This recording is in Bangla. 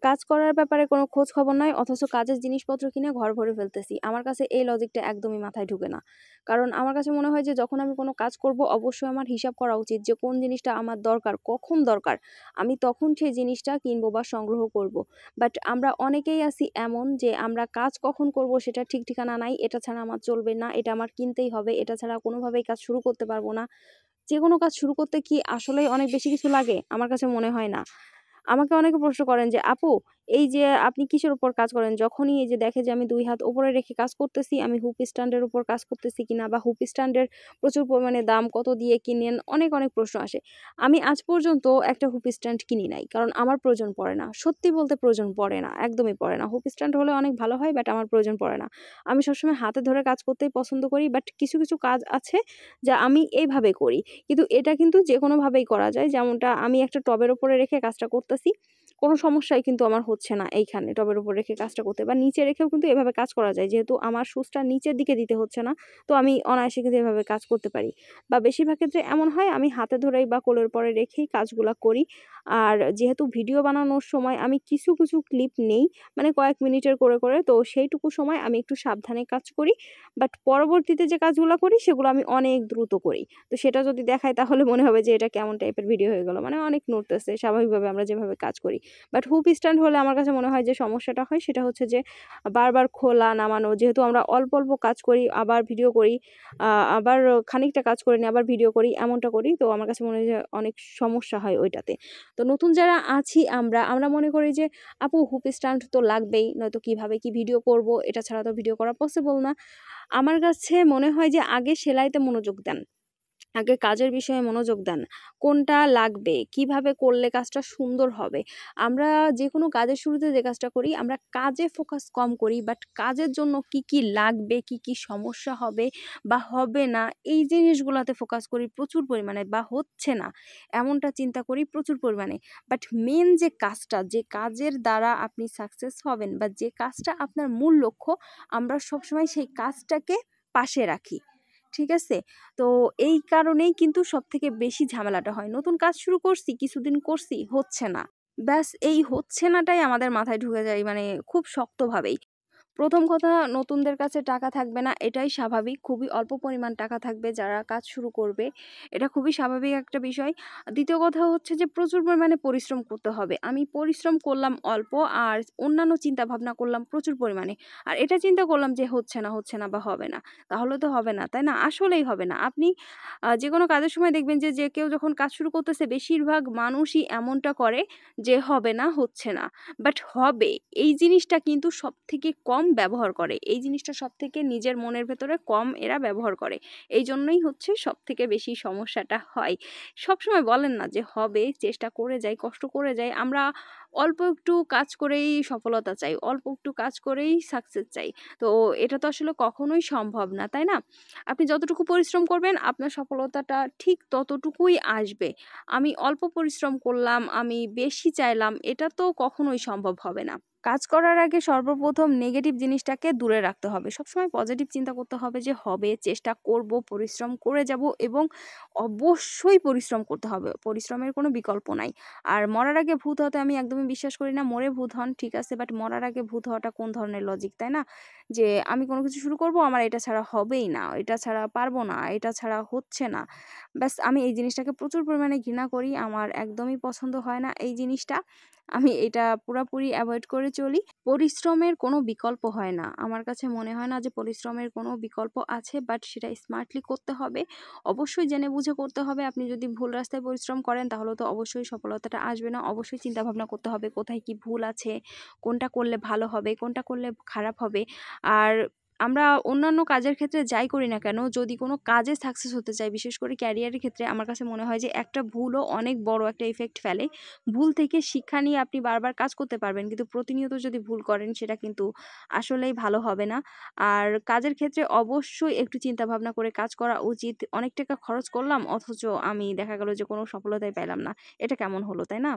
কাজ করার ব্যাপারে কোনো খোঁজ খবর নাই, অথচ কাজের জিনিসপত্র কিনে ঘর ভরে ফেলতেছি। আমার কাছে এই লজিকটা একদমই মাথায় ঢুকে না। কারণ আমার কাছে মনে হয় যে যখন আমি কোনো কাজ করব অবশ্যই আমার হিসাব করা উচিত যে কোন জিনিসটা আমার দরকার, কখন দরকার। আমি তখন সেই জিনিসটা কিনবো বা সংগ্রহ করব। বাট আমরা অনেকেই আছি এমন যে আমরা কাজ কখন করব সেটা ঠিক ঠিকানা নাই। এটা ছাড়া আমার চলবে না, এটা আমার কিনতেই হবে, এটা ছাড়া কোনোভাবেই কাজ শুরু করতে পারবো না। যেকোনো কাজ শুরু করতে কি আসলেই অনেক বেশি কিছু লাগে? আমার কাছে মনে হয় না। আমাকে অনেকে প্রশ্ন করেন যে, "আপু, এই যে আপনি কিসের উপর কাজ করেন?" যখনই এই যে দেখে যে আমি ২ হাত উপরে রেখে কাজ করতেছি, আমি হুপ স্ট্যান্ডের উপর কাজ করতেছি কিনা বা হুপ স্ট্যান্ডের প্রচুর পরিমাণে দাম কত দিয়ে কিনেন? অনেক, অনেক প্রশ্ন আসে। আমি আজ পর্যন্ত একটা হুপ স্ট্যান্ড কিনি নাই। কারণ আমার প্রয়োজন পড়ে না। সত্যি বলতে প্রয়োজন পড়ে না, একদমই পড়ে না। হুপ স্ট্যান্ড হলে অনেক ভালো হয়, বাট আমার প্রয়োজন পড়ে না। আমি সবসময় হাতে ধরে কাজ করতেই পছন্দ করি, বাট কিছু, কিছু কাজ আছে যা আমি এইভাবে করি। কিন্তু এটা কিন্তু যেকোনোভাবেই করা যায়। যেমনটা আমি একটা টবের উপরে রেখে কাজটা করতেছি। কোনো সমস্যাই কিন্তু আমার হচ্ছে না এইখানে টবের উপর রেখে কাজটা করতে, বা নিচে রেখেও কিন্তু এভাবে কাজ করা যায়। যেহেতু আমার সুচটা নিচের দিকে দিতে হচ্ছে না, তো আমি অনায়াসে কিন্তু এভাবে কাজ করতে পারি। বা বেশিরভাগ ক্ষেত্রে এমন হয় আমি হাতে ধরেই বা কোলের উপরে রেখেই কাজগুলা করি। আর যেহেতু ভিডিও বানানোর সময় আমি কিছু, কিছু ক্লিপ নেই, মানে কয়েক মিনিটের করে, তো সেইটুকু সময় আমি একটু সাবধানে কাজ করি। বাট পরবর্তীতে যে কাজগুলা করি সেগুলো আমি অনেক দ্রুত করি। তো সেটা যদি দেখাই তাহলে মনে হবে যে এটা কেমন টাইপের ভিডিও হয়ে গেল। মানে অনেক নড়তেছে স্বাভাবিকভাবে আমরা যেভাবে কাজ করি। বাট হুপ স্ট্যান্ড হলে আমার কাছে মনে হয় যে সমস্যাটা হয় সেটা হচ্ছে যে বারবার খোলা নামানো। যেহেতু আমরা অল্প, অল্প কাজ করি, আবার ভিডিও করি, আ আবার খানিকটা কাজ করে নিয়ে আবার ভিডিও করি, এমনটা করি। তো আমার কাছে মনে হয় যে অনেক সমস্যা হয় ওইটাতে। তো নতুন যারা আছি আমরা মনে করি যে আপু হুপ স্ট্যান্ড তো লাগবেই। নয়তো কিভাবে কি ভিডিও করব? এটা ছাড়া তো ভিডিও করা পসিবল না। আমার কাছে মনে হয় যে আগে সেলাইতে মনোযোগ দেন। আগে কাজের বিষয়ে মনোযোগ দেন। কোনটা লাগবে? কিভাবে করলে কাজটা সুন্দর হবে? আমরা যেকোনো কাজের শুরুতে যে কাজটা করি, আমরা কাজে ফোকাস কম করি। বাট কাজের জন্য কি, কি লাগবে, কি, কি সমস্যা হবে বা হবে না, এই জিনিসগুলাতে ফোকাস করি প্রচুর পরিমাণে, বা হচ্ছে না এমনটা চিন্তা করি প্রচুর পরিমাণে। বাট মেইন যে কাজটা, যে কাজের দ্বারা আপনি সাকসেস হবেন বা যে কাজটা আপনার মূল লক্ষ্য, আমরা সবসময় সেই কাজটাকে পাশে রাখি। ঠিক আছে? তো এই কারণেই কিন্তু সবথেকে বেশি ঝামেলাটা হয়। নতুন কাজ শুরু করছি, কিছুদিন করছি, হচ্ছে না। ব্যাস এই হচ্ছে নাটাই আমাদের মাথায় ঢুকে যায়, মানে খুব শক্তভাবেই। ১ম কথা, নতুনদের কাছে টাকা থাকবে না, এটাই স্বাভাবিক। খুবই অল্প পরিমাণ টাকা থাকবে যারা কাজ শুরু করবে। এটা খুবই স্বাভাবিক একটা বিষয়। ২য় কথা হচ্ছে যে প্রচুর পরিমাণে পরিশ্রম করতে হবে। আমি পরিশ্রম করলাম অল্প, আর অন্যান্য চিন্তাভাবনা করলাম প্রচুর পরিমাণে। আর এটা চিন্তা করলাম যে হচ্ছে না বা হবে না। তাহলে তো হবে না, তাই না? আসলেই হবে না। আপনি যেকোনো কাজের সময় দেখবেন যে কেউ যখন কাজ শুরু করতেছে বেশিরভাগ মানুষই এমনটা করে যে হবে না, হচ্ছে না। বাট হবে, এই জিনিসটা কিন্তু সবথেকে কম ব্যবহার করে। এই জিনিসটা সবথেকে নিজের মনের ভেতরে কম এরা ব্যবহার করে। এইজন্যই হচ্ছে সবথেকে বেশি সমস্যাটা হয়। সবসময় বলেন না যে হবে, চেষ্টা করে যাই, কষ্ট করে যাই। আমরা অল্প একটু কাজ করেই সফলতা চাই, অল্প একটু কাজ করেই সাকসেস চাই। তো এটা তো আসলে কখনোই সম্ভব না, তাই না? আপনি যতটুকু পরিশ্রম করবেন আপনার সফলতাটা ঠিক ততটুকুই আসবে। আমি অল্প পরিশ্রম করলাম, আমি বেশি চাইলাম, এটা তো কখনোই সম্ভব হবে না। কাজ করার আগে সর্বপ্রথম নেগেটিভ জিনিসটাকে দূরে রাখতে হবে। সবসময় পজিটিভ চিন্তা করতে হবে যে হবে, চেষ্টা করব, পরিশ্রম করে যাব, এবং অবশ্যই পরিশ্রম করতে হবে। পরিশ্রমের কোনো বিকল্প নাই। আর মরার আগে ভূত হতে আমি একদমই বিশ্বাস করি না। মরে ভূত হন, ঠিক আছে, বাট মরার আগে ভূত হওয়াটা কোন ধরনের লজিক, তাই না? যে আমি কোনো কিছু শুরু করব, আমার এটা ছাড়া হবেই না, এটা ছাড়া পারব না, এটা ছাড়া হচ্ছে না। ব্যাস আমি এই জিনিসটাকে প্রচুর পরিমাণে ঘৃণা করি। আমার একদমই পছন্দ হয় না এই জিনিসটা। আমি এটা পুরাপুরি এভয়েড করে চলি। পরিশ্রমের কোনো বিকল্প হয় না। আমার কাছে মনে হয় না যে পরিশ্রমের কোনো বিকল্প আছে, বাট সেটা স্মার্টলি করতে হবে। অবশ্যই জেনে বুঝে করতে হবে। আপনি যদি ভুল রাস্তায় পরিশ্রম করেন তাহলে তো অবশ্যই সফলতাটা আসবে না। অবশ্যই চিন্তাভাবনা করতে হবে কোথায় কি ভুল আছে, কোনটা করলে ভালো হবে, কোনটা করলে খারাপ হবে। আর আমরা অন্যান্য কাজের ক্ষেত্রে যাই করি না কেন, যদি কোনো কাজে সাকসেস হতে চাই, বিশেষ করে ক্যারিয়ারের ক্ষেত্রে আমার কাছে মনে হয় যে একটা ভুলও অনেক বড় একটা ইফেক্ট ফেলে। ভুল থেকে শিক্ষা নিয়ে আপনি বারবার কাজ করতে পারবেন। কিন্তু প্রতিনিয়ত যদি ভুল করেন সেটা কিন্তু আসলেই ভালো হবে না। আর কাজের ক্ষেত্রে অবশ্যই একটু চিন্তা ভাবনা করে কাজ করা উচিত। অনেক টাকা খরচ করলাম অথচ আমি দেখা গেল যে কোনো সফলতাই পেলাম না। এটা কেমন হলো, তাই না?